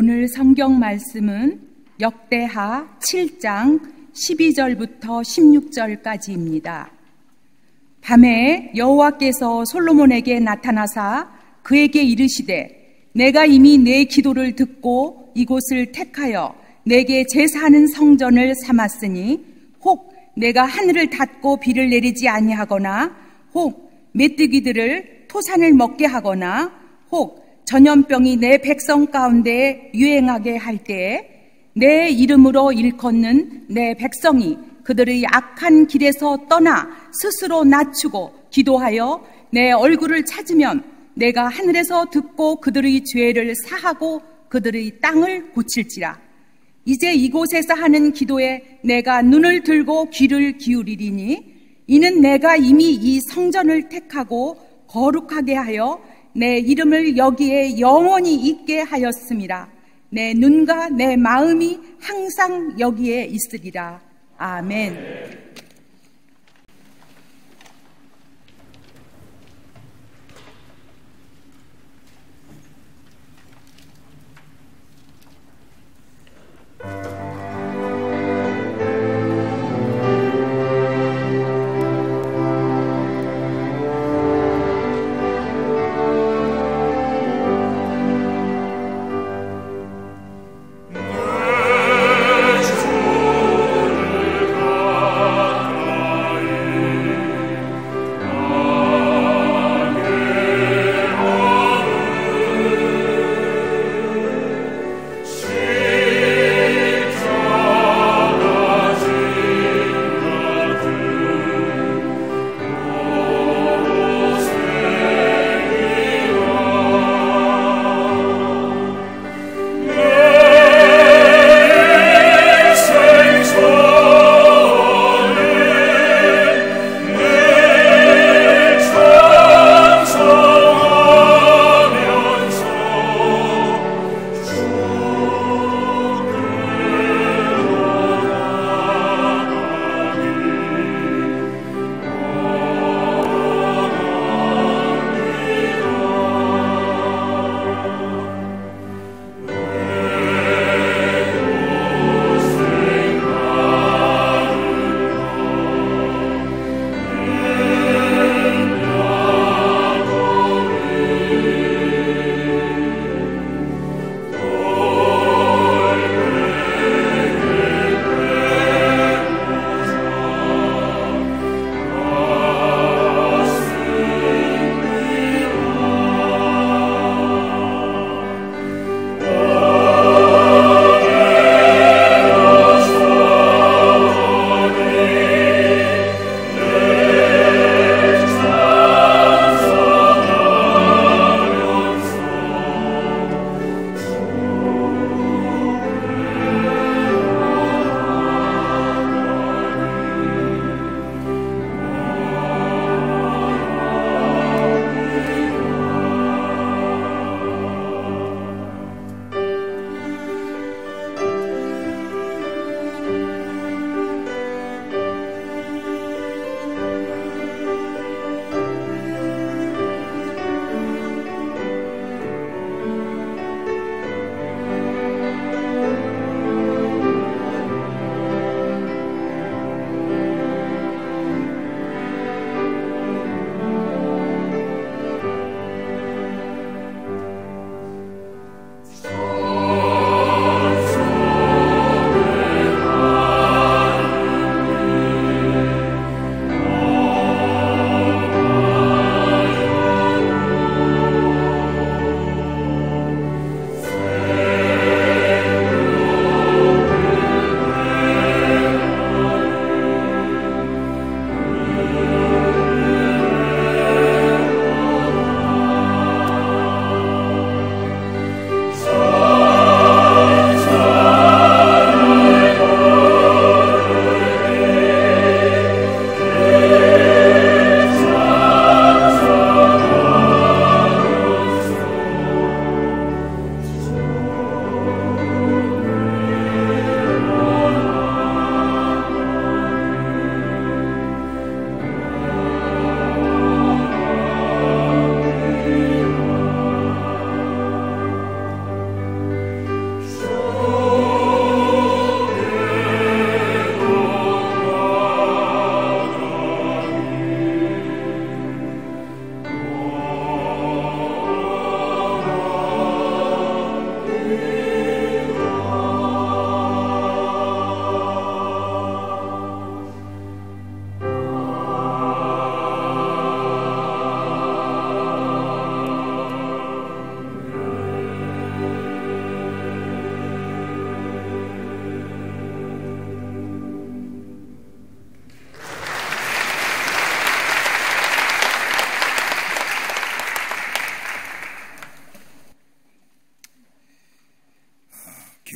오늘 성경 말씀은 역대하 7장 12절부터 16절까지입니다. 밤에 여호와께서 솔로몬에게 나타나사 그에게 이르시되 내가 이미 내 기도를 듣고 이곳을 택하여 내게 제사하는 성전을 삼았으니 혹 내가 하늘을 닫고 비를 내리지 아니하거나 혹 메뚜기들을 토산을 먹게 하거나 혹 전염병이 내 백성 가운데 유행하게 할 때에 내 이름으로 일컫는 내 백성이 그들의 악한 길에서 떠나 스스로 낮추고 기도하여 내 얼굴을 찾으면 내가 하늘에서 듣고 그들의 죄를 사하고 그들의 땅을 고칠지라. 이제 이곳에서 하는 기도에 내가 눈을 들고 귀를 기울이리니 이는 내가 이미 이 성전을 택하고 거룩하게 하여 내 이름을 여기에 영원히 있게 하였음이라. 내 눈과 내 마음이 항상 여기에 있으리라. 아멘. 내 손을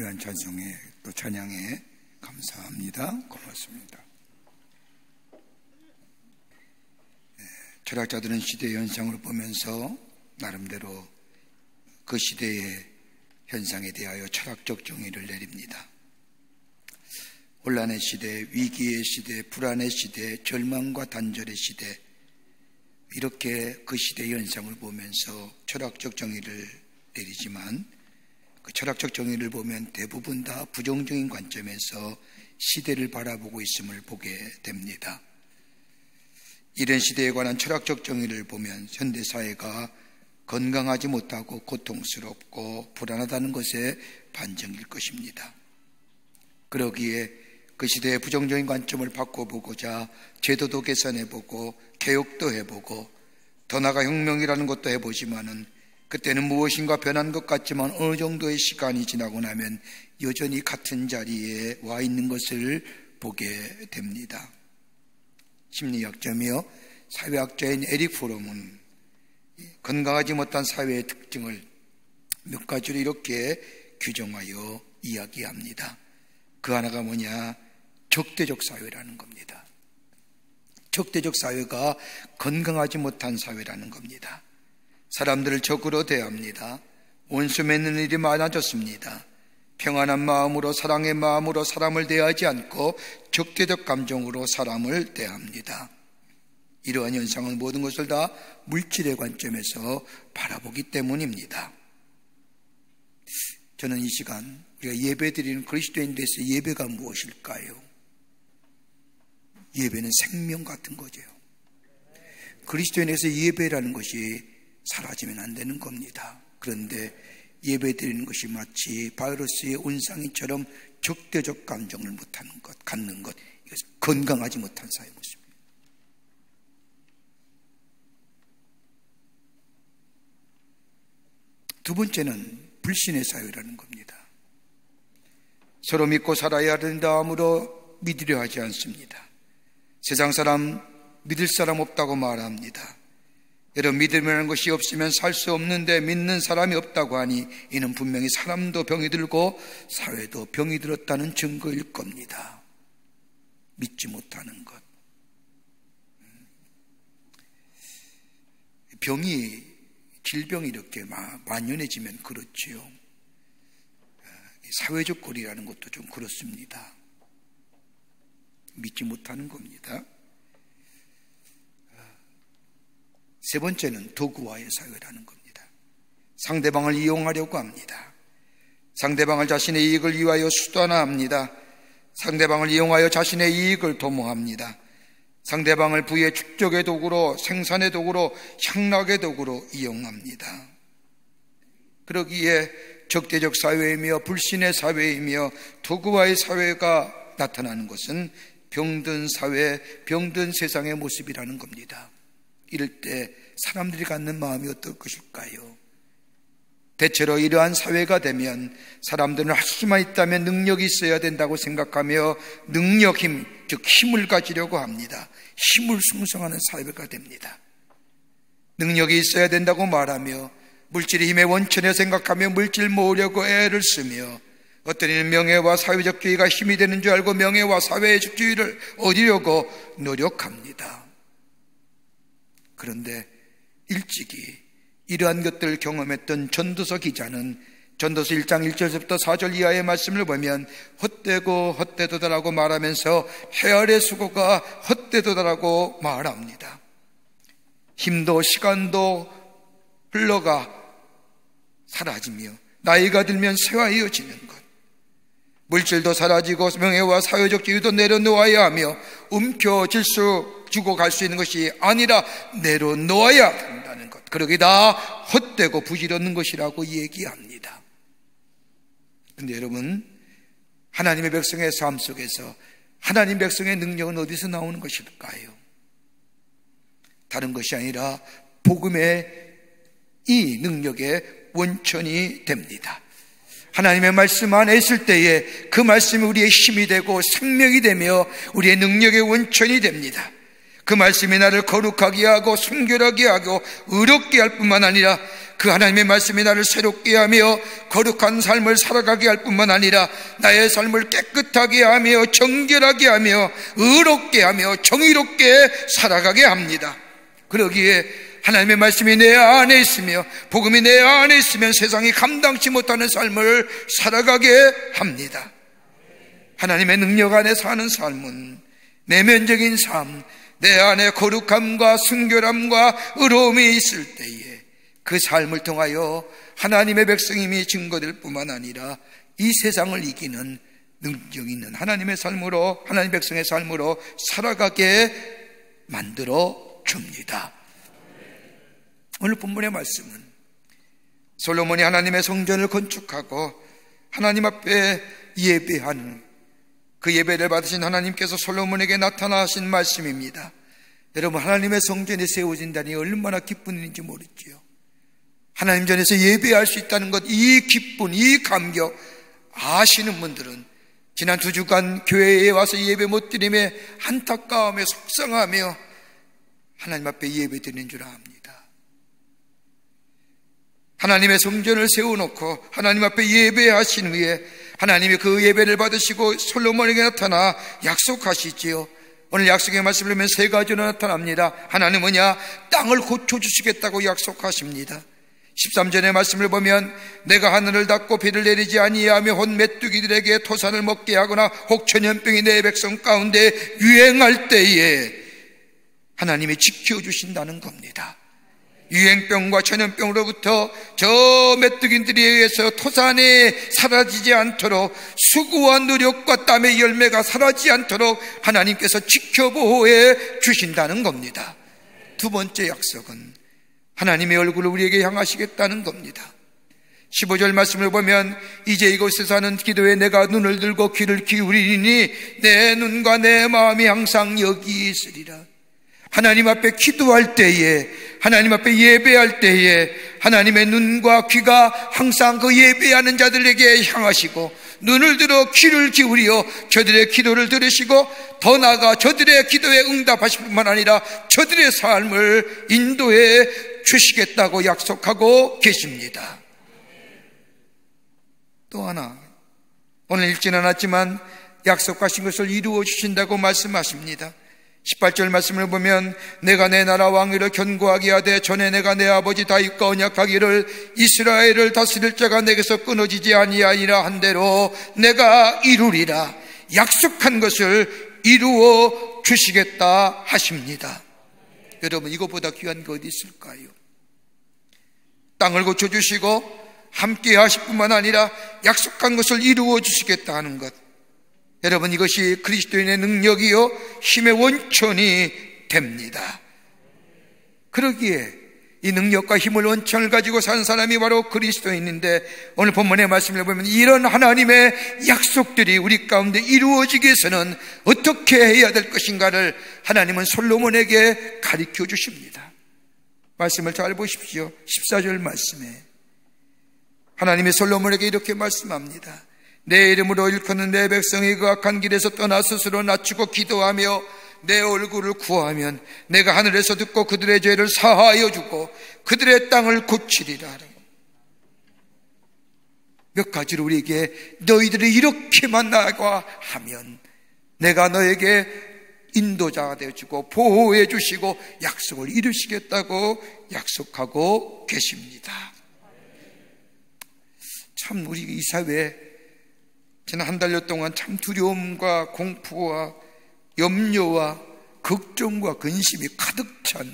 귀한 찬송에 또 찬양에 감사합니다. 고맙습니다. 철학자들은 시대의 현상을 보면서 나름대로 그 시대의 현상에 대하여 철학적 정의를 내립니다. 혼란의 시대, 위기의 시대, 불안의 시대, 절망과 단절의 시대, 이렇게 그 시대의 현상을 보면서 철학적 정의를 내리지만 그 철학적 정의를 보면 대부분 다 부정적인 관점에서 시대를 바라보고 있음을 보게 됩니다. 이런 시대에 관한 철학적 정의를 보면 현대사회가 건강하지 못하고 고통스럽고 불안하다는 것에 반증일 것입니다. 그러기에 그 시대의 부정적인 관점을 바꿔보고자 제도도 개선해보고 개혁도 해보고 더 나아가 혁명이라는 것도 해보지만은 그때는 무엇인가 변한 것 같지만 어느 정도의 시간이 지나고 나면 여전히 같은 자리에 와 있는 것을 보게 됩니다. 심리학자며 사회학자인 에릭 프롬은 건강하지 못한 사회의 특징을 몇 가지로 이렇게 규정하여 이야기합니다. 그 하나가 뭐냐? 적대적 사회라는 겁니다. 적대적 사회가 건강하지 못한 사회라는 겁니다. 사람들을 적으로 대합니다. 원수 맺는 일이 많아졌습니다. 평안한 마음으로, 사랑의 마음으로 사람을 대하지 않고 적대적 감정으로 사람을 대합니다. 이러한 현상은 모든 것을 다 물질의 관점에서 바라보기 때문입니다. 저는 이 시간 우리가 예배드리는 그리스도인들에서 예배가 무엇일까요? 예배는 생명 같은 거죠. 그리스도인에서 예배라는 것이 사라지면 안 되는 겁니다. 그런데 예배드리는 것이 마치 바이러스의 온상이처럼 적대적 감정을 못하는 것, 갖는 것, 이것은 건강하지 못한 사회의 모습입니다. 두 번째는 불신의 사회라는 겁니다. 서로 믿고 살아야 된다 하므로 믿으려 하지 않습니다. 세상 사람 믿을 사람 없다고 말합니다. 여러분, 믿음이라는 것이 없으면 살 수 없는데 믿는 사람이 없다고 하니 이는 분명히 사람도 병이 들고 사회도 병이 들었다는 증거일 겁니다. 믿지 못하는 것. 질병이 이렇게 만연해지면 그렇지요. 사회적 거리라는 것도 좀 그렇습니다. 믿지 못하는 겁니다. 세 번째는 도구와의 사회라는 겁니다. 상대방을 이용하려고 합니다. 상대방을 자신의 이익을 위하여 수단화합니다. 상대방을 이용하여 자신의 이익을 도모합니다. 상대방을 부의 축적의 도구로, 생산의 도구로, 향락의 도구로 이용합니다. 그러기에 적대적 사회이며 불신의 사회이며 도구와의 사회가 나타나는 것은 병든 사회, 병든 세상의 모습이라는 겁니다. 이럴 때 사람들이 갖는 마음이 어떨 것일까요? 대체로 이러한 사회가 되면 사람들은 할 수만 있다면 능력이 있어야 된다고 생각하며 능력, 힘, 즉 힘을 가지려고 합니다. 힘을 숭상하는 사회가 됩니다. 능력이 있어야 된다고 말하며 물질의 힘의 원천에 생각하며 물질 모으려고 애를 쓰며 어떤 이는 명예와 사회적주의가 힘이 되는 줄 알고 명예와 사회적주의를 얻으려고 노력합니다. 그런데 일찍이 이러한 것들을 경험했던 전도서 기자는 전도서 1장 1절부터 4절 이하의 말씀을 보면 헛되고 헛되도다라고 말하면서 헤아의 수고가 헛되도다라고 말합니다. 힘도 시간도 흘러가 사라지며 나이가 들면 쇠화해지는 것, 물질도 사라지고 명예와 사회적 지위도 내려놓아야 하며 움켜질 주고 갈 수 있는 것이 아니라 내려놓아야 된다는 것, 그러기 다 헛되고 부질없는 것이라고 얘기합니다. 그런데 여러분, 하나님의 백성의 삶 속에서 하나님 백성의 능력은 어디서 나오는 것일까요? 다른 것이 아니라 복음의 이 능력의 원천이 됩니다. 하나님의 말씀 안에 있을 때에 그 말씀이 우리의 힘이 되고 생명이 되며 우리의 능력의 원천이 됩니다. 그 말씀이 나를 거룩하게 하고 순결하게 하고 의롭게 할 뿐만 아니라 그 하나님의 말씀이 나를 새롭게 하며 거룩한 삶을 살아가게 할 뿐만 아니라 나의 삶을 깨끗하게 하며 정결하게 하며 의롭게 하며 정의롭게 살아가게 합니다. 그러기에 하나님의 말씀이 내 안에 있으며 복음이 내 안에 있으면 세상이 감당치 못하는 삶을 살아가게 합니다. 하나님의 능력 안에 사는 삶은 내면적인 삶, 내 안에 거룩함과 순결함과 의로움이 있을 때에 그 삶을 통하여 하나님의 백성임이 증거될 뿐만 아니라 이 세상을 이기는 능력 있는 하나님의 삶으로, 하나님의 백성의 삶으로 살아가게 만들어 줍니다. 오늘 본문의 말씀은 솔로몬이 하나님의 성전을 건축하고 하나님 앞에 예배하는 그 예배를 받으신 하나님께서 솔로몬에게 나타나신 말씀입니다. 여러분, 하나님의 성전이 세워진다니 얼마나 기쁜 일인지 모르지요. 하나님 전에서 예배할 수 있다는 것, 이 기쁨, 이 감격 아시는 분들은 지난 2주간 교회에 와서 예배 못 드림에 안타까워하며 속상하며 하나님 앞에 예배 드리는 줄 압니다. 하나님의 성전을 세워놓고 하나님 앞에 예배하신 후에 하나님이 그 예배를 받으시고 솔로몬에게 나타나 약속하시지요. 오늘 약속의 말씀을 보면 3가지로 나타납니다. 하나는 뭐냐? 땅을 고쳐주시겠다고 약속하십니다. 13절의 말씀을 보면 내가 하늘을 닫고 비를 내리지 아니하며 혼 메뚜기들에게 토산을 먹게 하거나 혹 전염병이 내 백성 가운데 유행할 때에 하나님이 지켜주신다는 겁니다. 유행병과 전염병으로부터 저 메뚜기들에 의해서 토산이 사라지지 않도록 수고와 노력과 땀의 열매가 사라지지 않도록 하나님께서 지켜보호해 주신다는 겁니다. 2번째 약속은 하나님의 얼굴을 우리에게 향하시겠다는 겁니다. 15절 말씀을 보면 이제 이곳에서 하는 기도에 내가 눈을 들고 귀를 기울이니 내 눈과 내 마음이 항상 여기 있으리라. 하나님 앞에 기도할 때에, 하나님 앞에 예배할 때에 하나님의 눈과 귀가 항상 그 예배하는 자들에게 향하시고 눈을 들어 귀를 기울여 저들의 기도를 들으시고 더 나아가 저들의 기도에 응답하실 뿐만 아니라 저들의 삶을 인도해 주시겠다고 약속하고 계십니다. 또 하나, 오늘 읽지는 않았지만 약속하신 것을 이루어 주신다고 말씀하십니다. 18절 말씀을 보면 내가 내 나라 왕위를 견고하게 하되 전에 내가 내 아버지 다윗과 언약하기를 이스라엘을 다스릴 자가 내게서 끊어지지 아니하리라 한 대로 내가 이루리라. 약속한 것을 이루어 주시겠다 하십니다. 여러분, 이것보다 귀한 게 어디 있을까요? 땅을 고쳐주시고 함께 하실 뿐만 아니라 약속한 것을 이루어 주시겠다 하는 것, 여러분, 이것이 그리스도인의 능력이요 힘의 원천이 됩니다. 그러기에 이 능력과 힘을 원천을 가지고 산 사람이 바로 그리스도인인데, 오늘 본문의 말씀을 보면 이런 하나님의 약속들이 우리 가운데 이루어지기 위해서는 어떻게 해야 될 것인가를 하나님은 솔로몬에게 가르쳐 주십니다. 말씀을 잘 보십시오. 14절 말씀에 하나님이 솔로몬에게 이렇게 말씀합니다. 내 이름으로 일컫는 내 백성이 그 악한 길에서 떠나 스스로 낮추고 기도하며 내 얼굴을 구하면 내가 하늘에서 듣고 그들의 죄를 사하여 주고 그들의 땅을 고치리라. 몇 가지로 우리에게 너희들이 이렇게만 나아가 하면 내가 너에게 인도자가 되어주고 보호해 주시고 약속을 이루시겠다고 약속하고 계십니다. 참 우리 이 사회에 지난 한 달여 동안 참 두려움과 공포와 염려와 걱정과 근심이 가득 찬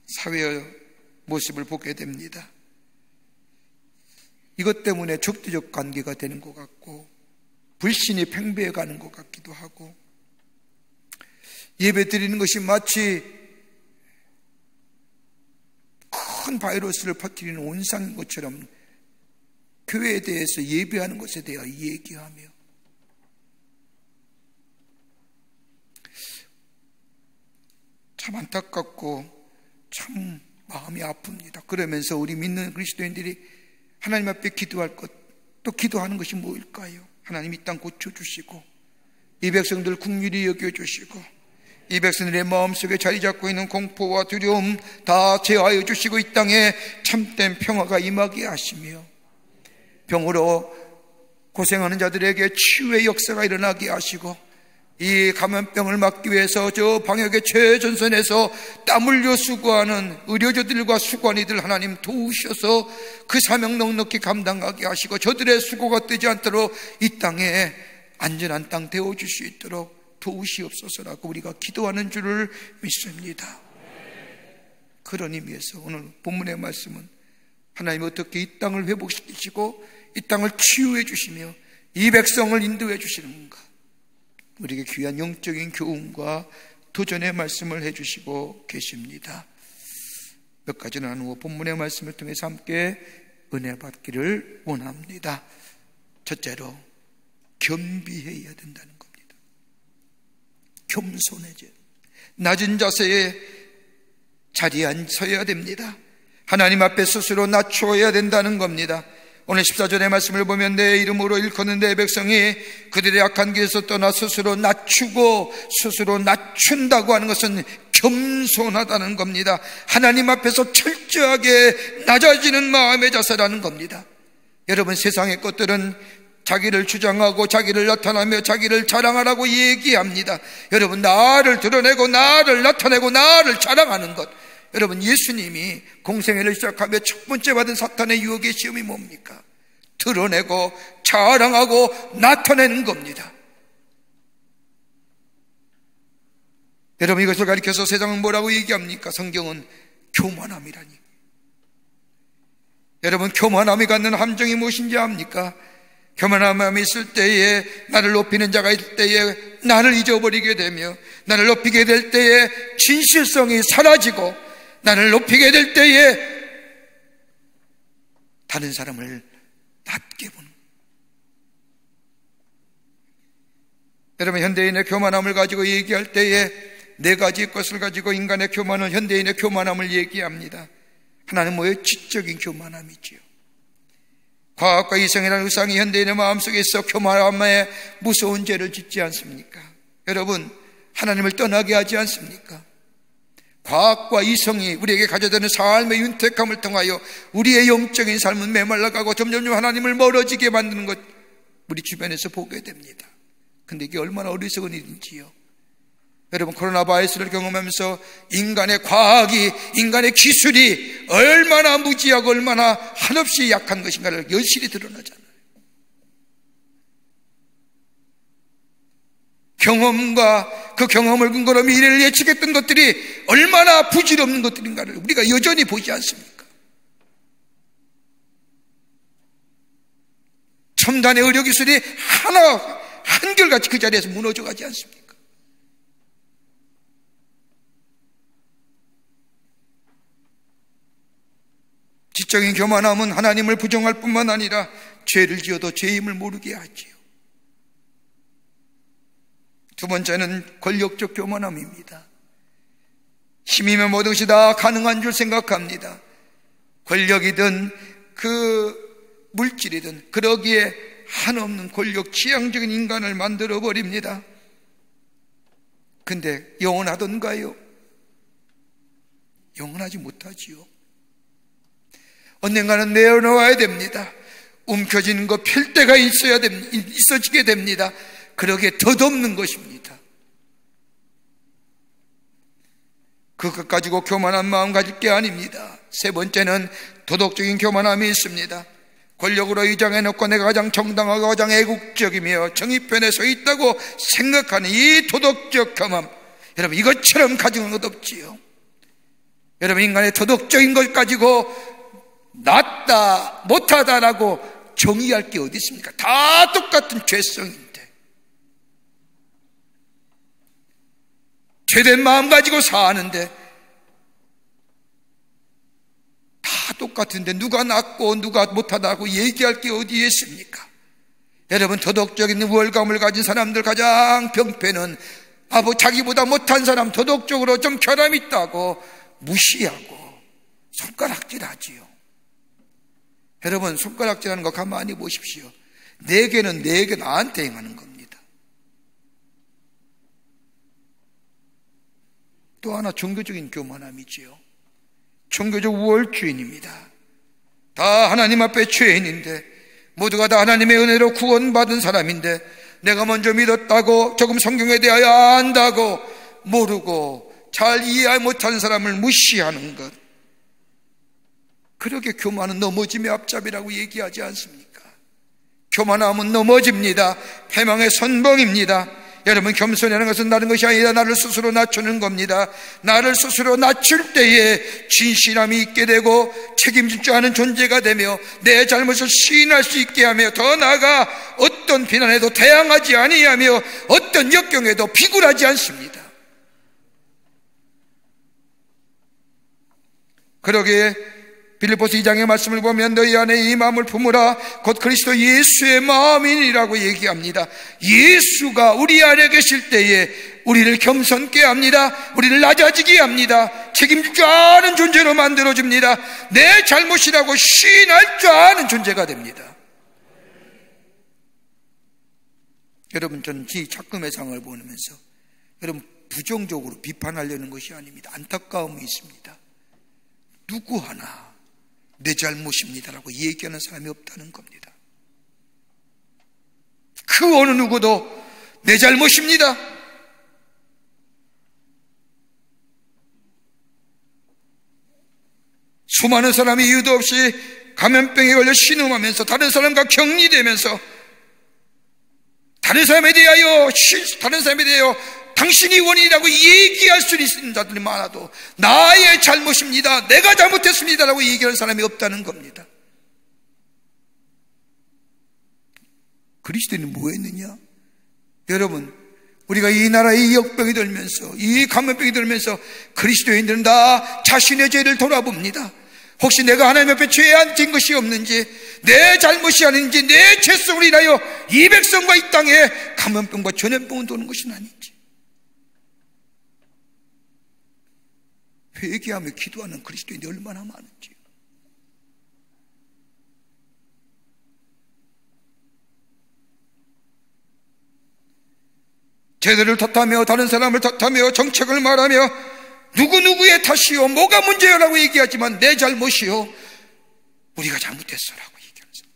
사회의 모습을 보게 됩니다. 이것 때문에 적대적 관계가 되는 것 같고 불신이 팽배해 가는 것 같기도 하고, 예배 드리는 것이 마치 큰 바이러스를 퍼뜨리는 온상인 것처럼 교회에 대해서 예배하는 것에 대하여 얘기하며, 참 안타깝고 참 마음이 아픕니다. 그러면서 우리 믿는 그리스도인들이 하나님 앞에 기도할 것, 또 기도하는 것이 뭐일까요? 하나님 이 땅 고쳐주시고 이 백성들 긍휼히 여겨주시고 이 백성들의 마음속에 자리 잡고 있는 공포와 두려움 다 제어하여 주시고 이 땅에 참된 평화가 임하게 하시며 병으로 고생하는 자들에게 치유의 역사가 일어나게 하시고 이 감염병을 막기 위해서 저 방역의 최전선에서 땀 흘려 수고하는 의료진들과 수고한이들 하나님 도우셔서 그 사명 넉넉히 감당하게 하시고 저들의 수고가 뜨지 않도록 이 땅에 안전한 땅 되어줄 수 있도록 도우시옵소서라고 우리가 기도하는 줄을 믿습니다. 그런 의미에서 오늘 본문의 말씀은 하나님 어떻게 이 땅을 회복시키시고 이 땅을 치유해 주시며 이 백성을 인도해 주시는 건가, 우리에게 귀한 영적인 교훈과 도전의 말씀을 해주시고 계십니다. 몇 가지 나누어 본문의 말씀을 통해서 함께 은혜 받기를 원합니다. 첫째로 겸비해야 된다는 겁니다. 겸손해져 낮은 자세에 자리에 앉아야 됩니다. 하나님 앞에 스스로 낮추어야 된다는 겁니다. 오늘 14절의 말씀을 보면 내 이름으로 일컫는 내 백성이 그들의 악한 길에서 떠나 스스로 낮추고 스스로 낮춘다고 하는 것은 겸손하다는 겁니다. 하나님 앞에서 철저하게 낮아지는 마음의 자세라는 겁니다. 여러분, 세상의 것들은 자기를 주장하고 자기를 나타나며 자기를 자랑하라고 얘기합니다. 여러분, 나를 드러내고 나를 나타내고 나를 자랑하는 것, 여러분, 예수님이 공생애를 시작하며 첫 번째 받은 사탄의 유혹의 시험이 뭡니까? 드러내고 자랑하고 나타내는 겁니다. 여러분, 이것을 가리켜서 세상은 뭐라고 얘기합니까? 성경은 교만함이라니. 여러분, 교만함이 갖는 함정이 무엇인지 압니까? 교만함이 있을 때에, 나를 높이는 자가 있을 때에 나를 잊어버리게 되며, 나를 높이게 될 때에 진실성이 사라지고, 나를 높이게 될 때에 다른 사람을 낮게 보는. 여러분, 현대인의 교만함을 가지고 얘기할 때에 네 가지 것을 가지고 인간의 교만은, 현대인의 교만함을 얘기합니다. 하나는 뭐예요? 지적인 교만함이지요. 과학과 이성이라는 의상이 현대인의 마음속에 있어 교만함에 무서운 죄를 짓지 않습니까? 여러분, 하나님을 떠나게 하지 않습니까? 과학과 이성이 우리에게 가져다는 삶의 윤택함을 통하여 우리의 영적인 삶은 메말라가고 점점 하나님을 멀어지게 만드는 것, 우리 주변에서 보게 됩니다. 근데 이게 얼마나 어리석은 일인지요. 여러분, 코로나 바이러스를 경험하면서 인간의 과학이, 인간의 기술이 얼마나 무지하고 얼마나 한없이 약한 것인가를 여실히 드러나잖아요. 경험과 그 경험을 근거로 미래를 예측했던 것들이 얼마나 부질없는 것들인가를 우리가 여전히 보지 않습니까? 첨단의 의료기술이 한결같이 그 자리에서 무너져가지 않습니까? 지적인 교만함은 하나님을 부정할 뿐만 아니라 죄를 지어도 죄임을 모르게 하지요. 두 번째는 권력적 교만함입니다. 힘이면 모든 것이 다 가능한 줄 생각합니다. 권력이든 그 물질이든 그러기에 한없는 권력 지향적인 인간을 만들어버립니다. 근데 영원하던가요? 영원하지 못하지요. 언젠가는 내어놓아야 됩니다. 움켜쥐는 거 필대가 있어지게 됩니다. 그러기에 덧없는 것입니다. 그것 가지고 교만한 마음 가질 게 아닙니다. 세 번째는 도덕적인 교만함이 있습니다. 권력으로 위장해놓고 내가 가장 정당하고 가장 애국적이며 정의편에 서 있다고 생각하는 이 도덕적 교만, 여러분, 이것처럼 가지는 것 없지요. 여러분, 인간의 도덕적인 것 가지고 낫다 못하다라고 정의할 게 어디 있습니까? 다 똑같은 죄성인데, 죄된 마음 가지고 사는데 다 똑같은데 누가 낫고 누가 못하다고 얘기할 게 어디에 있습니까? 여러분, 도덕적인 우월감을 가진 사람들 가장 병폐는 자기보다 못한 사람, 도덕적으로 좀 결함이 있다고 무시하고 손가락질하지요. 여러분, 손가락질하는 거 가만히 보십시오. 내게는 나한테 행하는 겁니다. 또 하나 종교적인 교만함이지요. 종교적 우월주의입니다. 다 하나님 앞에 죄인인데, 모두가 다 하나님의 은혜로 구원받은 사람인데, 내가 먼저 믿었다고, 조금 성경에 대하여 안다고, 모르고 잘 이해 못하는 사람을 무시하는 것, 그렇게 교만은 넘어짐의 앞잡이라고 얘기하지 않습니까? 교만함은 넘어집니다. 패망의 선봉입니다. 여러분, 겸손이라는 것은 다른 것이 아니라 나를 스스로 낮추는 겁니다. 나를 스스로 낮출 때에 진실함이 있게 되고 책임질 줄 아는 존재가 되며 내 잘못을 시인할 수 있게 하며, 더 나아가 어떤 비난에도 대항하지 아니하며 어떤 역경에도 비굴하지 않습니다. 그러기에 빌립보서 2장의 말씀을 보면 너희 안에 이 마음을 품으라 곧 그리스도 예수의 마음이니라고 얘기합니다. 예수가 우리 안에 계실 때에 우리를 겸손케 합니다. 우리를 낮아지게 합니다. 책임질 줄 아는 존재로 만들어줍니다. 내 잘못이라고 시인할 줄 아는 존재가 됩니다. 여러분, 저는 이 작금의 상을 보면서 여러분, 부정적으로 비판하려는 것이 아닙니다. 안타까움이 있습니다. 누구 하나 내 잘못입니다라고 얘기하는 사람이 없다는 겁니다. 그 어느 누구도 내 잘못입니다, 수많은 사람이 이유도 없이 감염병에 걸려 신음하면서 다른 사람과 격리되면서 다른 사람에 대하여 당신이 원인이라고 얘기할 수 있는 자들이 많아도 나의 잘못입니다, 내가 잘못했습니다라고 얘기하는 사람이 없다는 겁니다. 그리스도인은 뭐 했느냐? 여러분, 우리가 이 나라에 이 역병이 들면서, 이 감염병이 들면서 그리스도인들은 다 자신의 죄를 돌아봅니다. 혹시 내가 하나님 앞에 죄 안 진 것이 없는지, 내 잘못이 아닌지, 내 죄성을 인하여 이 백성과 이 땅에 감염병과 전염병은 도는 것은 아닌지 회개하며 기도하는 그리스도인이 얼마나 많은지. 제도를 탓하며 다른 사람을 탓하며 정책을 말하며 누구누구의 탓이요, 뭐가 문제요 라고 얘기하지만 내 잘못이요, 우리가 잘못했어 라고 얘기하는 사람.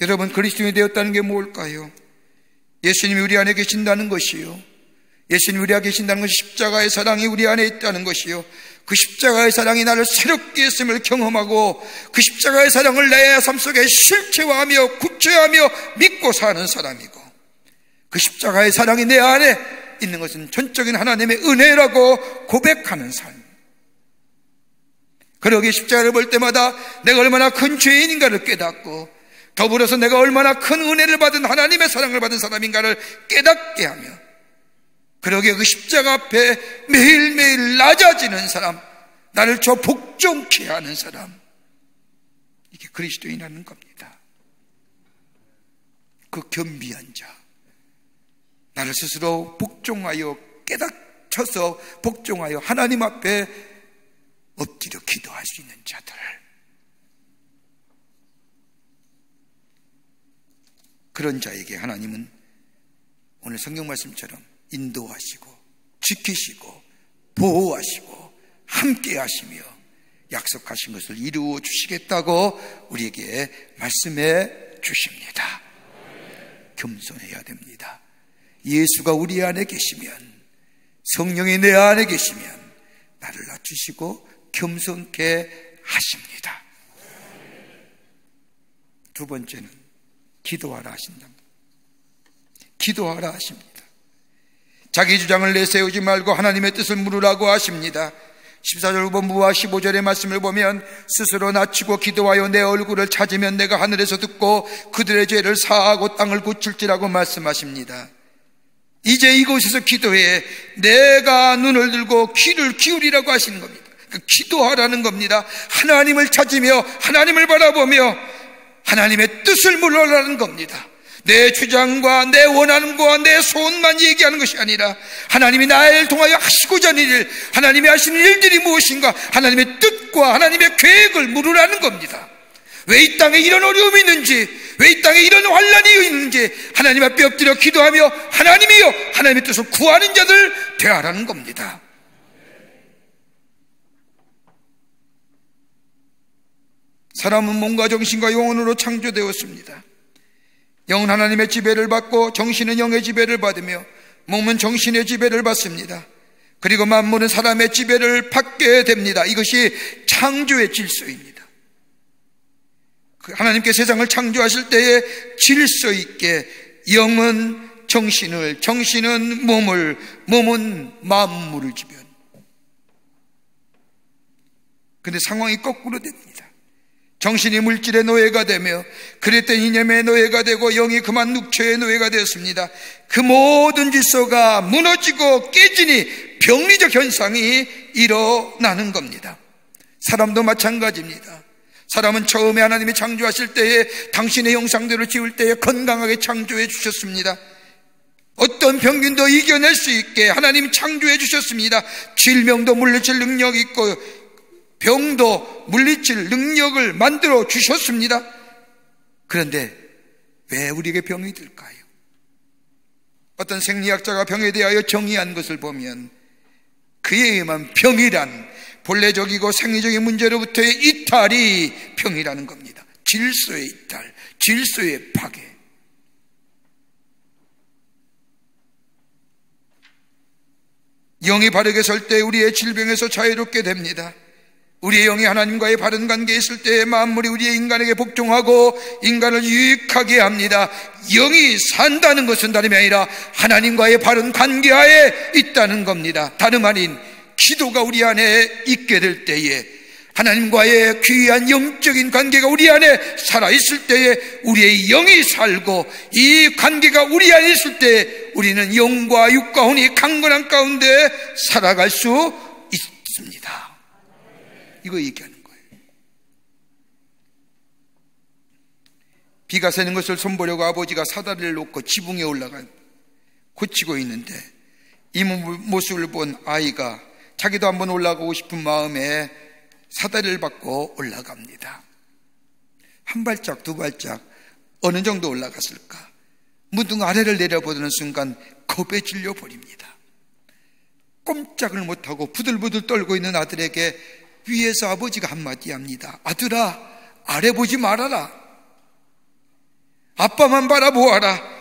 여러분, 그리스도인이 되었다는 게 뭘까요? 예수님이 우리 안에 계신다는 것이요, 예수님이 우리 안에 계신다는 것이 십자가의 사랑이 우리 안에 있다는 것이요, 그 십자가의 사랑이 나를 새롭게 했음을 경험하고 그 십자가의 사랑을 내 삶 속에 실체화하며 구체화하며 믿고 사는 사람이고, 그 십자가의 사랑이 내 안에 있는 것은 전적인 하나님의 은혜라고 고백하는 삶. 그러기에 십자가를 볼 때마다 내가 얼마나 큰 죄인인가를 깨닫고, 더불어서 내가 얼마나 큰 은혜를 받은 하나님의 사랑을 받은 사람인가를 깨닫게 하며, 그러기에 그 십자가 앞에 매일매일 낮아지는 사람, 나를 저 복종케 하는 사람, 이게 그리스도인이라는 겁니다. 그 겸비한 자, 나를 스스로 복종하여 깨닫춰서 복종하여 하나님 앞에 엎드려 기도할 수 있는 자들, 그런 자에게 하나님은 오늘 성경 말씀처럼 인도하시고 지키시고 보호하시고 함께 하시며 약속하신 것을 이루어 주시겠다고 우리에게 말씀해 주십니다. 겸손해야 됩니다. 예수가 우리 안에 계시면, 성령이 내 안에 계시면 나를 낮추시고 겸손케 하십니다. 두 번째는 기도하라 하신다. 기도하라 하십니다. 자기 주장을 내세우지 말고 하나님의 뜻을 물으라고 하십니다. 14절 후반부와 15절의 말씀을 보면 스스로 낮추고 기도하여 내 얼굴을 찾으면 내가 하늘에서 듣고 그들의 죄를 사하고 땅을 고칠지라고 말씀하십니다. 이제 이곳에서 기도해 내가 눈을 들고 귀를 기울이라고 하시는 겁니다. 기도하라는 겁니다. 하나님을 찾으며 하나님을 바라보며 하나님의 뜻을 물으라는 겁니다. 내 주장과 내 원함과 내 소원만 얘기하는 것이 아니라 하나님이 나를 통하여 하시고자 하는 일, 하나님이 하시는 일들이 무엇인가, 하나님의 뜻과 하나님의 계획을 물으라는 겁니다. 왜 이 땅에 이런 어려움이 있는지, 왜 이 땅에 이런 환난이 있는지 하나님 앞에 엎드려 기도하며 하나님이여 하나님의 뜻을 구하는 자들 되어라는 겁니다. 사람은 몸과 정신과 영혼으로 창조되었습니다. 영은 하나님의 지배를 받고 정신은 영의 지배를 받으며 몸은 정신의 지배를 받습니다. 그리고 만물은 사람의 지배를 받게 됩니다. 이것이 창조의 질서입니다. 하나님께 세상을 창조하실 때에 질서 있게 영은 정신을, 정신은 몸을, 몸은 만물을 지배합니다. 그런데 상황이 거꾸로 됩니다. 정신이 물질의 노예가 되며 그릇된 이념의 노예가 되고 영이 그만 육체의 노예가 되었습니다. 그 모든 질서가 무너지고 깨지니 병리적 현상이 일어나는 겁니다. 사람도 마찬가지입니다. 사람은 처음에 하나님이 창조하실 때에 당신의 형상대로 지을 때에 건강하게 창조해 주셨습니다. 어떤 병균도 이겨낼 수 있게 하나님 창조해 주셨습니다. 질병도 물리칠 능력이 있고 병도 물리칠 능력을 만들어 주셨습니다. 그런데 왜 우리에게 병이 들까요? 어떤 생리학자가 병에 대하여 정의한 것을 보면 그에 의하면 병이란 본래적이고 생리적인 문제로부터의 이탈이 병이라는 겁니다. 질서의 이탈, 질서의 파괴. 영이 바르게 설 때 우리의 질병에서 자유롭게 됩니다. 우리의 영이 하나님과의 바른 관계에 있을 때 만물이 우리의 인간에게 복종하고 인간을 유익하게 합니다. 영이 산다는 것은 다름이 아니라 하나님과의 바른 관계하에 있다는 겁니다. 다름 아닌 기도가 우리 안에 있게 될 때에 하나님과의 귀한 영적인 관계가 우리 안에 살아있을 때에 우리의 영이 살고 이 관계가 우리 안에 있을 때 우리는 영과 육과 혼이 강건한 가운데 살아갈 수 있습니다. 이거 얘기하는 거예요. 비가 새는 것을 손보려고 아버지가 사다리를 놓고 지붕에 올라가 고치고 있는데 이 모습을 본 아이가 자기도 한번 올라가고 싶은 마음에 사다리를 받고 올라갑니다. 한 발짝 두 발짝 어느 정도 올라갔을까? 문득 아래를 내려보는 순간 겁에 질려 버립니다. 꼼짝을 못하고 부들부들 떨고 있는 아들에게 위에서 아버지가 한마디 합니다. 아들아, 아래 보지 말아라. 아빠만 바라보아라.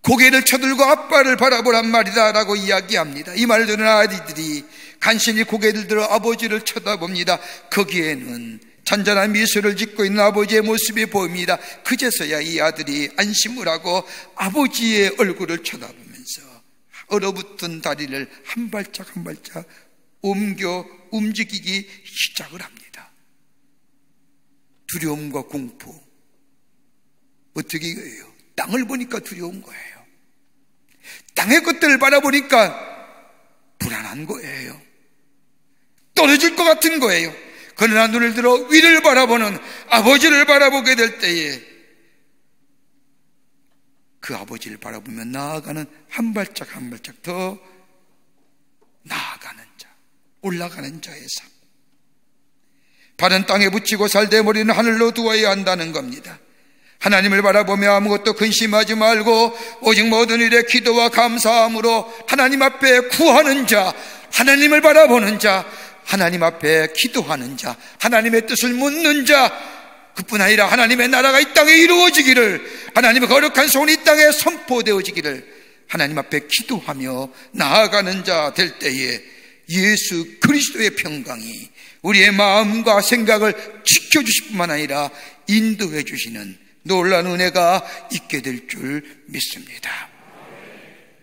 고개를 쳐들고 아빠를 바라보란 말이다 라고 이야기합니다. 이 말을 듣는 아이들이 간신히 고개를 들어 아버지를 쳐다봅니다. 거기에는 잔잔한 미소를 짓고 있는 아버지의 모습이 보입니다. 그제서야 이 아들이 안심을 하고 아버지의 얼굴을 쳐다보면서 얼어붙은 다리를 한 발짝 한 발짝 옮겨 움직이기 시작을 합니다. 두려움과 공포. 어떻게 이거예요? 땅을 보니까 두려운 거예요. 땅의 것들을 바라보니까 불안한 거예요. 떨어질 것 같은 거예요. 그러나 눈을 들어 위를 바라보는 아버지를 바라보게 될 때에 그 아버지를 바라보며 나아가는 한 발짝 한 발짝 더 나아가는 자, 올라가는 자의 삶. 발은 땅에 붙이고 살되 머리는 하늘로 두어야 한다는 겁니다. 하나님을 바라보며 아무것도 근심하지 말고 오직 모든 일에 기도와 감사함으로 하나님 앞에 구하는 자, 하나님을 바라보는 자, 하나님 앞에 기도하는 자, 하나님의 뜻을 묻는 자, 그뿐 아니라 하나님의 나라가 이 땅에 이루어지기를, 하나님의 거룩한 소원이 이 땅에 선포되어지기를 하나님 앞에 기도하며 나아가는 자 될 때에 예수 그리스도의 평강이 우리의 마음과 생각을 지켜주실 뿐만 아니라 인도해 주시는 놀라운 은혜가 있게 될 줄 믿습니다.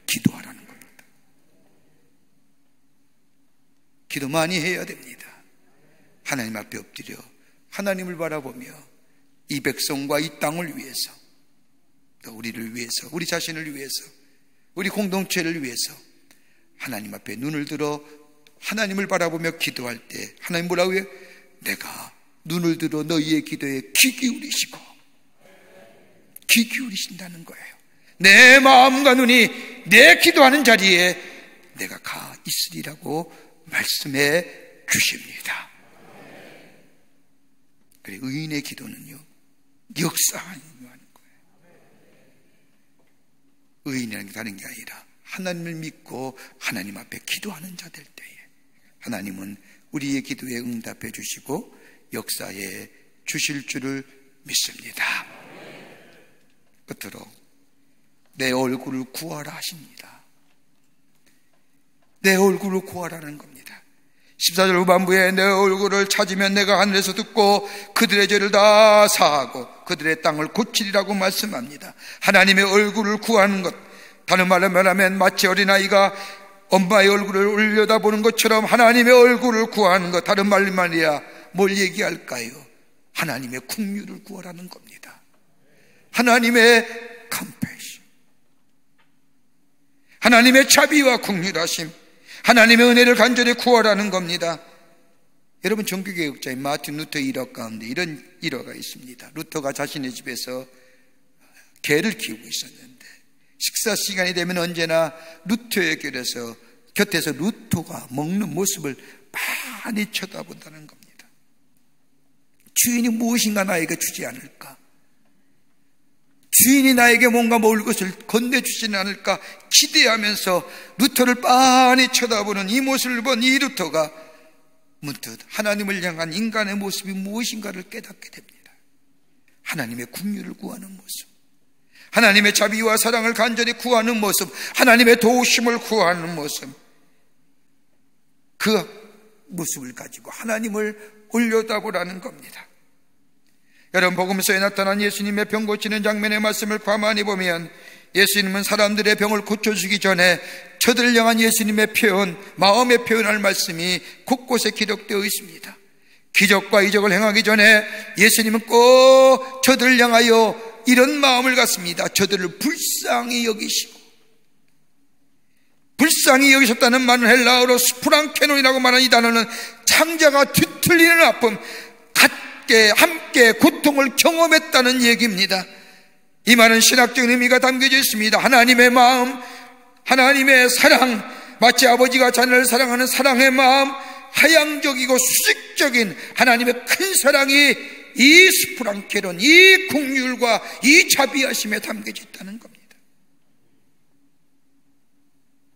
기도하라는 겁니다. 기도 많이 해야 됩니다. 하나님 앞에 엎드려 하나님을 바라보며 이 백성과 이 땅을 위해서, 또 우리를 위해서, 우리 자신을 위해서, 우리 공동체를 위해서 하나님 앞에 눈을 들어 하나님을 바라보며 기도할 때 하나님 뭐라고 해요? 내가 눈을 들어 너희의 기도에 귀 기울이시고, 귀 기울이신다는 거예요. 내 마음과 눈이 내 기도하는 자리에 내가 가 있으리라고 말씀해 주십니다. 그래, 의인의 기도는요, 역사하는 거예요. 의인이라는 게 다른 게 아니라 하나님을 믿고 하나님 앞에 기도하는 자들 때에 하나님은 우리의 기도에 응답해 주시고 역사에 주실 줄을 믿습니다. 끝으로 내 얼굴을 구하라 하십니다. 내 얼굴을 구하라는 겁니다. 14절 후반부에 내 얼굴을 찾으면 내가 하늘에서 듣고 그들의 죄를 다 사하고 그들의 땅을 고치리라고 말씀합니다. 하나님의 얼굴을 구하는 것, 다른 말로 말하면 마치 어린아이가 엄마의 얼굴을 올려다보는 것처럼 하나님의 얼굴을 구하는 것, 다른 말이야 뭘 얘기할까요? 하나님의 긍휼을 구하라는 겁니다. 하나님의 컴패션, 하나님의 자비와 긍휼하심, 하나님의 은혜를 간절히 구하라는 겁니다. 여러분, 종교개혁자인 마틴 루터 일화 가운데 이런 일화가 있습니다. 루터가 자신의 집에서 개를 키우고 있었는데 식사 시간이 되면 언제나 루터의 곁에서 루터가 먹는 모습을 많이 쳐다본다는 겁니다. 주인이 무엇인가 나에게 주지 않을까? 주인이 나에게 뭔가 먹을 것을 건네주지는 않을까 기대하면서 루터를 빤히 쳐다보는 이 모습을 본 이 루터가 문득 하나님을 향한 인간의 모습이 무엇인가를 깨닫게 됩니다. 하나님의 긍휼을 구하는 모습, 하나님의 자비와 사랑을 간절히 구하는 모습, 하나님의 도우심을 구하는 모습, 그 모습을 가지고 하나님을 올려다보라는 겁니다. 여러분, 복음서에 나타난 예수님의 병 고치는 장면의 말씀을 가만히 보면 예수님은 사람들의 병을 고쳐주기 전에 저들을 향한 예수님의 표현, 마음의 표현할 말씀이 곳곳에 기록되어 있습니다. 기적과 이적을 행하기 전에 예수님은 꼭 저들을 향하여 이런 마음을 갖습니다. 저들을 불쌍히 여기시고, 불쌍히 여기셨다는 말은 헬라어로 스프랑케논이라고 말하는 이 단어는 창자가 뒤틀리는 아픔, 함께 고통을 경험했다는 얘기입니다. 이 말은 신학적인 의미가 담겨져 있습니다. 하나님의 마음, 하나님의 사랑, 마치 아버지가 자녀를 사랑하는 사랑의 마음, 하향적이고 수직적인 하나님의 큰 사랑이 이 스프랑케론, 이 긍휼과 이 자비하심에 담겨져 있다는 겁니다.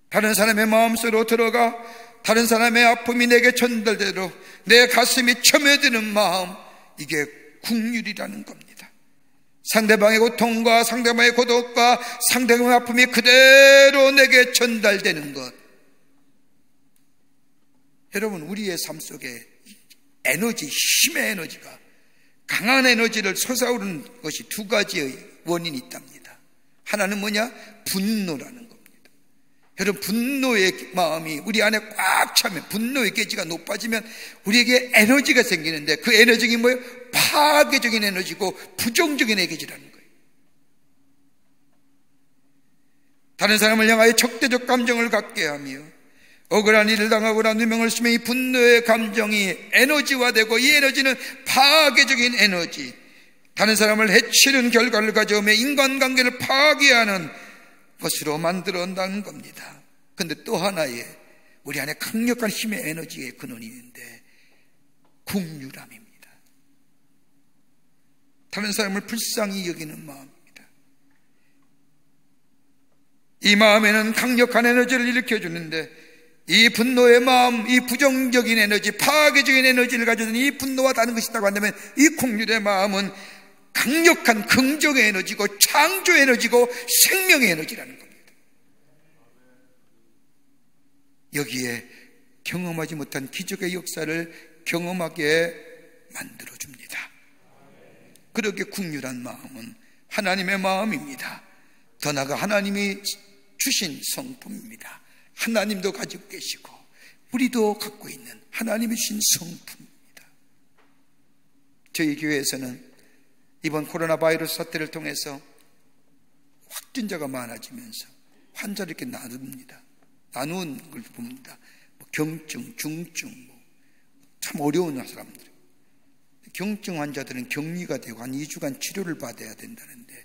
다른 사람의 마음속으로 들어가 다른 사람의 아픔이 내게 전달되도록 내 가슴이 첨예드는 마음, 이게 긍휼이라는 겁니다. 상대방의 고통과 상대방의 고독과 상대방의 아픔이 그대로 내게 전달되는 것. 여러분, 우리의 삶 속에 에너지, 힘의 에너지가, 강한 에너지를 솟아오르는 것이 두 가지의 원인이 있답니다. 하나는 뭐냐? 분노라는 겁니다. 여러분, 분노의 마음이 우리 안에 꽉 차면, 분노의 게지가 높아지면 우리에게 에너지가 생기는데, 그 에너지가 뭐예요? 파괴적인 에너지고 부정적인 에너지라는 거예요. 다른 사람을 향하여 적대적 감정을 갖게 하며 억울한 일을 당하거나 누명을 쓰면 이 분노의 감정이 에너지화되고, 이 에너지는 파괴적인 에너지, 다른 사람을 해치는 결과를 가져오며 인간관계를 파괴하는 것으로 만들어낸다는 겁니다. 그런데 또 하나의 우리 안에 강력한 힘의 에너지의 근원이 있는데 긍휼함입니다. 다른 사람을 불쌍히 여기는 마음입니다. 이 마음에는 강력한 에너지를 일으켜주는데, 이 분노의 마음, 이 부정적인 에너지, 파괴적인 에너지를 가져는 이 분노와 다른 것이 있다고 한다면, 이 긍휼의 마음은 강력한 긍정의 에너지고 창조의 에너지고 생명의 에너지라는 겁니다. 여기에 경험하지 못한 기적의 역사를 경험하게 만들어줍니다. 그렇게 긍휼한 마음은 하나님의 마음입니다. 더 나아가 하나님이 주신 성품입니다. 하나님도 가지고 계시고 우리도 갖고 있는 하나님이 주신 성품입니다. 저희 교회에서는 이번 코로나 바이러스 사태를 통해서 확진자가 많아지면서 환자를 이렇게 나눕니다. 나누는 걸 봅니다. 경증, 중증, 참 어려운 사람들. 경증 환자들은 격리가 되고 한 2주간 치료를 받아야 된다는데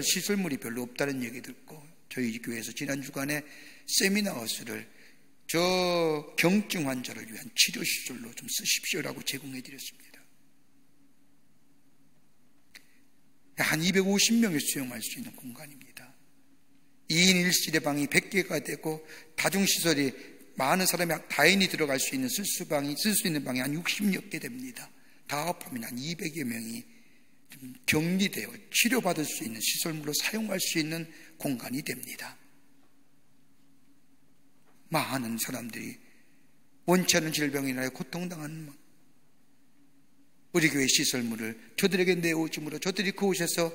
시설물이 별로 없다는 얘기 듣고 저희 교회에서 지난 주간에 세미나허스를 저 경증 환자를 위한 치료시설로 좀 쓰십시오라고 제공해 드렸습니다. 한 250명이 수용할 수 있는 공간입니다. 2인 1실의 방이 100개가 되고 다중시설이 많은 사람이 다인이 들어갈 수 있는 쓸 수 있는 방이 한 60여 개 됩니다. 다 합하면 한 200여 명이 격리되어 치료받을 수 있는 시설물로 사용할 수 있는 공간이 됩니다. 많은 사람들이 원치 않은 질병에 인하여 고통당하는 우리 교회 시설물을 저들에게 내어줌으로 저들이 그곳에서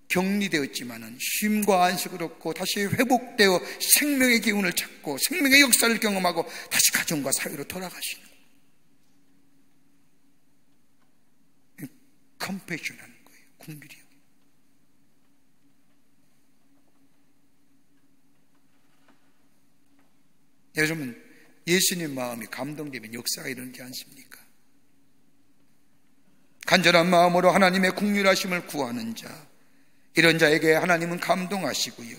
격리되었지만은 쉼과 안식을 얻고 다시 회복되어 생명의 기운을 찾고 생명의 역사를 경험하고 다시 가정과 사회로 돌아가시는 컴패션하는 거예요. 긍휼이요. 여러분, 예수님 마음이 감동되면 역사가 일어나지 않습니까? 간절한 마음으로 하나님의 긍휼하심을 구하는 자, 이런 자에게 하나님은 감동하시고요,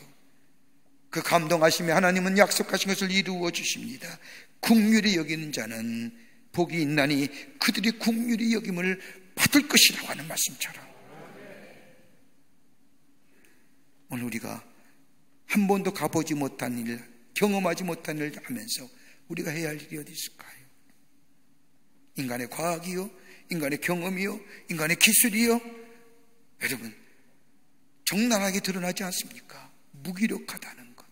그 감동하심에 하나님은 약속하신 것을 이루어 주십니다. 긍휼히 여기는 자는 복이 있나니 그들이 긍휼히 여김을 받을 것이라고 하는 말씀처럼, 오늘 우리가 한 번도 가보지 못한 일, 경험하지 못한 일을 하면서 우리가 해야 할 일이 어디 있을까요? 인간의 과학이요? 인간의 경험이요? 인간의 기술이요? 여러분, 적나라하게 드러나지 않습니까? 무기력하다는 것.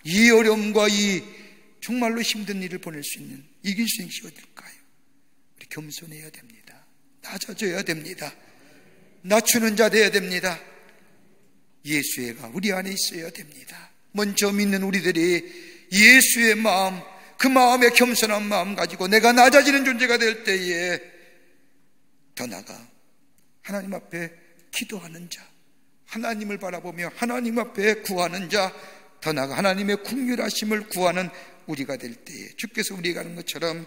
이 어려움과 이 정말로 힘든 일을 보낼 수 있는, 이길 수 있는 것이 어딜까요? 우리 겸손해야 됩니다. 낮아져야 됩니다. 낮추는 자 되어야 됩니다. 예수의가 우리 안에 있어야 됩니다. 먼저 믿는 우리들이 예수의 마음, 그 마음에 겸손한 마음 가지고 내가 낮아지는 존재가 될 때에 더 나아가 하나님 앞에 기도하는 자, 하나님을 바라보며 하나님 앞에 구하는 자, 더 나아가 하나님의 긍휼하심을 구하는 우리가 될 때에 주께서 우리에게 하는 것처럼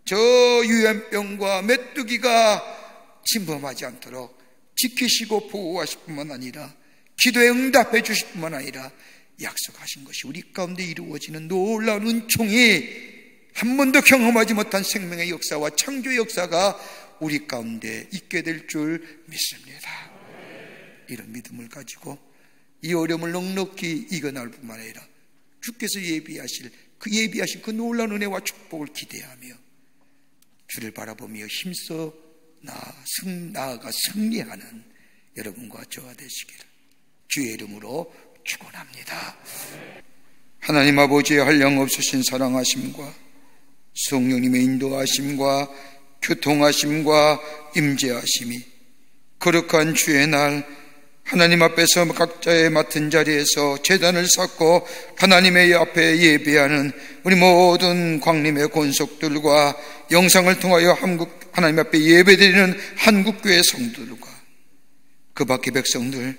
저 유연병과 메뚜기가 침범하지 않도록 지키시고 보호하실 뿐만 아니라 기도에 응답해 주실 뿐만 아니라 약속하신 것이 우리 가운데 이루어지는 놀라운 은총이 한 번도 경험하지 못한 생명의 역사와 창조의 역사가 우리 가운데 있게 될 줄 믿습니다. 이런 믿음을 가지고 이 어려움을 넉넉히 이겨나올 뿐만 아니라 주께서 예비하실 그 놀라운 은혜와 축복을 기대하며 주를 바라보며 힘써 나아가 승리하는 여러분과 저와 되시기를 주의 이름으로 축원합니다. 하나님 아버지의 한량없으신 사랑하심과 성령님의 인도하심과 교통하심과 임재하심이 거룩한 주의 날 하나님 앞에서 각자의 맡은 자리에서 제단을 쌓고 하나님의 앞에 예배하는 우리 모든 광림의 권속들과 영상을 통하여 하나님 앞에 예배드리는 한국교회 성도들과 그 밖의 백성들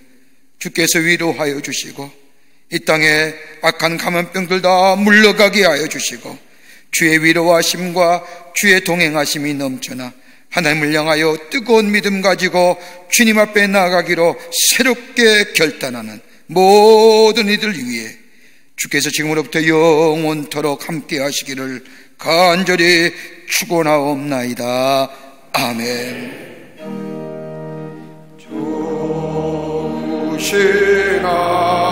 주께서 위로하여 주시고 이 땅에 악한 감염병들 다 물러가게 하여 주시고 주의 위로하심과 주의 동행하심이 넘쳐나 하나님을 향하여 뜨거운 믿음 가지고 주님 앞에 나아가기로 새롭게 결단하는 모든 이들 위해 주께서 지금으로부터 영원토록 함께 하시기를 간절히 축원하옵나이다. 아멘. 주시나